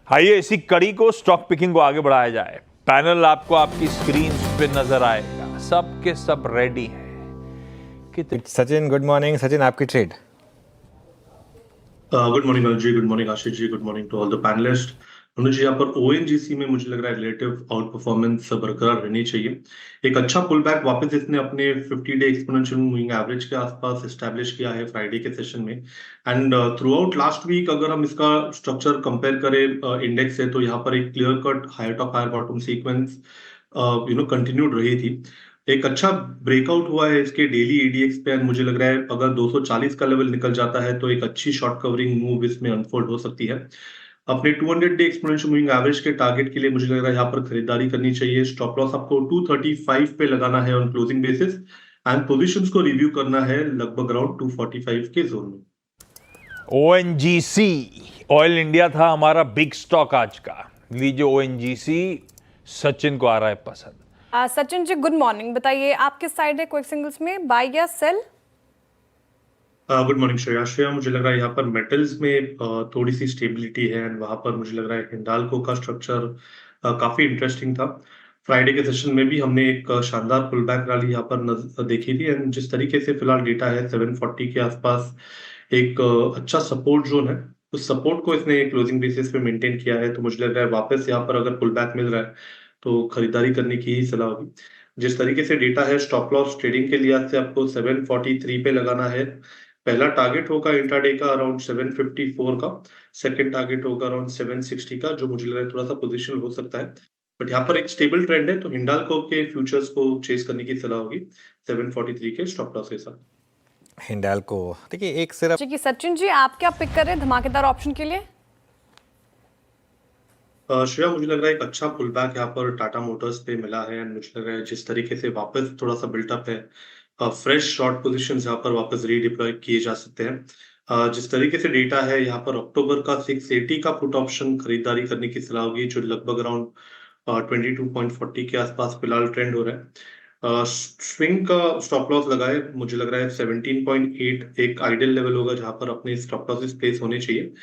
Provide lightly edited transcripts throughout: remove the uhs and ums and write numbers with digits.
आइए इसी कड़ी को स्टॉक पिकिंग को आगे बढ़ाया जाए। पैनल आपको आपकी स्क्रीन पे नजर आएगा, सब के सब रेडी हैं। Sachin, good morning. सचिन, आपकी trade. Good morning Anuj ji, good morning Ashish ji, good morning to all the panelist. Anuj ji, यहाँ पर ओएनजीसी में मुझे लग रहा है रिलेटिव आउट परफॉर्मेंस बरकरार रहनी चाहिए। एक अच्छा पुल बैक वापस इसने अपने 50 डे एक्सपोनेंशियल मूविंग एवरेज के आसपास एस्टैब्लिश किया है फ्राइडे के सेशन में। And throughout last week अगर हम इसका स्ट्रक्चर कंपेयर करें इंडेक्स से, तो यहाँ पर एक clear cut higher top higher bottom sequence continued रही थी। एक अच्छा ब्रेकआउट हुआ है इसके डेली एडीएक्स पे, एंड मुझे लग रहा है अगर 240 का लेवल निकल जाता है तो एक अच्छी शॉर्ट कवरिंग मूव इसमें अनफोल्ड हो सकती है। अपने 200 डे एक्सपोनेंशियल मूविंग एवरेज के टारगेट के लिए मुझे लग रहा है यहाँ पर खरीदारी करनी चाहिए। स्टॉप लॉस आपको 235 पे लगाना है on closing basis, and positions को रिव्यू करना है लगभग अराउंड 245 के जोन में। ओएनजीसी ऑयल इंडिया था हमारा बिग स्टॉक आज का। लीजिए ओएनजीसी, सचिन को आ रहा है पसंद। Sachin ji, good morning. बताइए आप किस साइड है क्विक सिंगल्स में, बाय या सेल? Good morning Shreya. मुझे लग रहा है यहाँ पर मेटल्स में थोड़ी सी स्टेबिलिटी है, एंड वहां पर मुझे लग रहा है हिंडाल्को का स्ट्रक्चर काफी इंटरेस्टिंग था। फ्राइडे के सेशन में भी हमने एक शानदार पुल बैक रैली यहाँ पर देखी थी, एंड जिस तरीके से फिलहाल डेटा है 740 के आसपास एक अच्छा सपोर्ट जोन है। उस सपोर्ट को इसने क्लोजिंग बेसिस पे मेंटेन किया है, तो मुझे लग रहा है वापस यहाँ पर अगर पुल बैक मिल रहा है तो खरीदारी करने की ही सलाह होगी। जिस तरीके से डेटा है स्टॉप लॉस ट्रेडिंग के लिहाज से आपको 743 पे लगाना है। पहला टारगेट होगा इंट्राडे का अराउंड 754 का, सेकंड टारगेट होगा अराउंड 760 का, जो मुझे लग रहा है थोड़ा सा पोजिशन हो सकता है। बट यहाँ पर एक स्टेबल ट्रेंड है, तो हिंडाल्को के फ्यूचर्स को चेस करने की सलाह होगी 743 के स्टॉप लॉस के साथ। हिंडाल्को देखिए एक सिर्फ। जी सचिन जी, आप क्या पिक कर रहे हैं धमाकेदार ऑप्शन के लिए? श्रेया, मुझे लग रहा है एक अच्छा पुल बैक यहाँ पर टाटा मोटर्स पे मिला है, एंड मुझे लग रहा है जिस तरीके से वापस थोड़ा सा बिल्टअप है, फ्रेश शॉर्ट पोजीशंस यहाँ पर वापस रीडिप्लॉय किए जा सकते हैं। जिस तरीके से डेटा है यहाँ पर अक्टूबर का 680 का पुट ऑप्शन खरीदारी करने की सलाह होगी, जो लगभग अराउंड 22.40 के आसपास फिलहाल ट्रेंड हो रहा है। स्विंग का स्टॉप लॉस लगाए, मुझे लग रहा है 17.8 एक आइडियल लेवल होगा जहां पर अपने स्टॉप लॉसेस प्लेस होने चाहिए।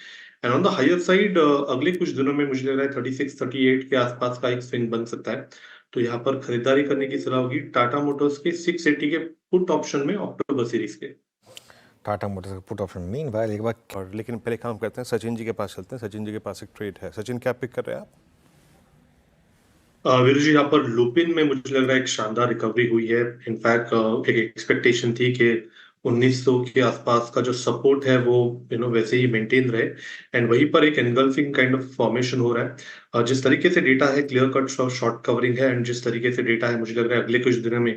And on the higher side अगले कुछ दिनों में मुझे लग रहा है 36-38 के आसपास का एक स्विंग बन सकता है, तो यहाँ पर खरीदारी करने की सलाह होगी टाटा मोटर्स के 680 के पुट ऑप्शन में अक्टूबर सीरीज के। टाटा मोटर्स का पुट ऑप्शन मीनवाइल एक बार। और लेकिन पहले काम करते हैं, सचिन जी के पास चलते हैं। सचिन जी के पास एक ट्रेड है। सचिन, क्या पिक कर रहे हैं आप? वीरू जी, यहाँ पर लुपिन में मुझे लग रहा है एक शानदार रिकवरी हुई है। इनफैक्ट एक एक्सपेक्टेशन थी कि 1900 के आसपास का जो सपोर्ट है वो वैसे ही मेंटेन रहे, एंड वहीं पर एक एनगल्फिंग काइंड ऑफ फॉर्मेशन हो रहा है। जिस तरीके से डेटा है क्लियर कट शॉर्ट कवरिंग है, एंड जिस तरीके से डेटा है मुझे लग रहा है अगले कुछ दिनों में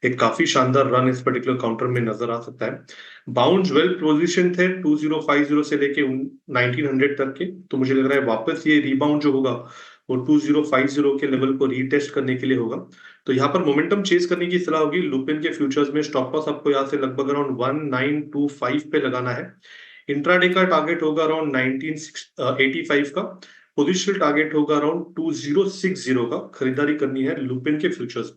एक काफी शानदार रन इस पर्टिकुलर काउंटर में नजर आ सकता है। बाउंड वेल पोजिशन थे 2050 से लेके 1900 तक के, तो मुझे लग रहा है वापस ये रिबाउंड जो होगा वो 2050 के लेवल को रीटेस्ट करने के लिए होगा, तो यहाँ पर मोमेंटम चेस करने की सलाह होगी। लुपिन के फ्यूचर्स में स्टॉप लॉस आपको यहाँ से लगभग अराउंड 1925 पे लगाना है। इंट्राडे का टारगेट होगा अराउंड 1985 का, पोजिशनल टारगेट होगा अराउंड 2060 का। खरीदारी करनी है लुपिन के फ्यूचर्स।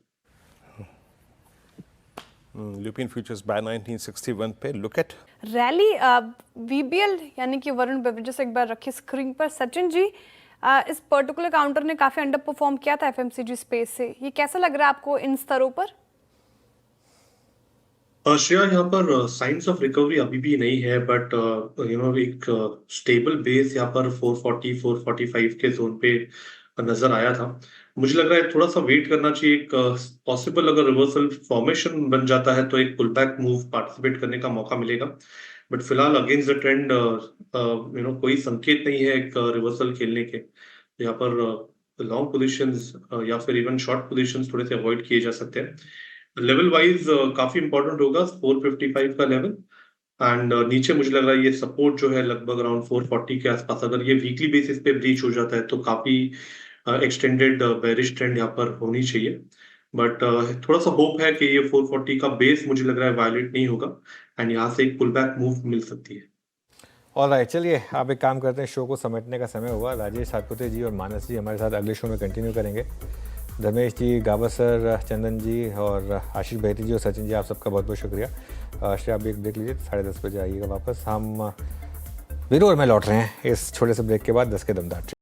लुपिन फ्यूचर्स बाय 1961 पे। लुक एट रैली वीबीएल यानी कि वरुण बेवरेजेस एक बार रखी स्क्रीन पर। सचिन जी, इस पर्टिकुलर काउंटर ने काफी अंडर परफॉर्म किया था एफएमसीजी स्पेस से, ये कैसा लग रहा है आपको इन स्तरों पर? श्रेया, यहाँ पर साइंस ऑफ रिकवरी अभी भी नहीं है, बट एक स्टेबल बेस यहाँ पर 440-445 के जोन पे नजर आया था। मुझे लग रहा है थोड़ा सा वेट करना चाहिए। एक पॉसिबल अगर रिवर्सल फॉर्मेशन बन जाता है तो एक पुल बैक मूव पार्टिसिपेट करने का मौका मिलेगा, बट फिलहाल अगेंस्ट द ट्रेंड कोई संकेत नहीं है एक रिवर्सल खेलने के। यहाँ पर लॉन्ग पोजीशंस या फिर इवन शॉर्ट पोजीशंस थोड़े से अवॉइड किए जा सकते हैं। लेवल वाइज काफी इंपॉर्टेंट होगा 455 का लेवल, एंड नीचे मुझे लग रहा है ये सपोर्ट जो है लगभग अराउंड 440 के आसपास अगर ये वीकली बेसिस पे ब्रीच हो जाता है तो काफी एक्सटेंडेड बेरिश ट्रेंड यहाँ पर होनी चाहिए। बट थोड़ा सा होप है कि ये 440 का बेस मुझे लग रहा है वायलेट नहीं होगा, एंड यहाँ से एक पुल बैक मूव मिल सकती है। ऑलराइट, चलिए आप एक काम करते हैं, शो को समेटने का समय हुआ। राजेश सातपुते जी और मानस जी हमारे साथ अगले शो में कंटिन्यू करेंगे। धर्मेश जी, गावर सर, चंदन जी और आशीष बहेती जी और सचिन जी, आप सबका बहुत बहुत शुक्रिया। श्रेया, आप एक देख लीजिए, 10:30 बजे आइएगा वापस। हम वीरू और मैं लौट रहे हैं इस छोटे से ब्रेक के बाद 10 के दमदार।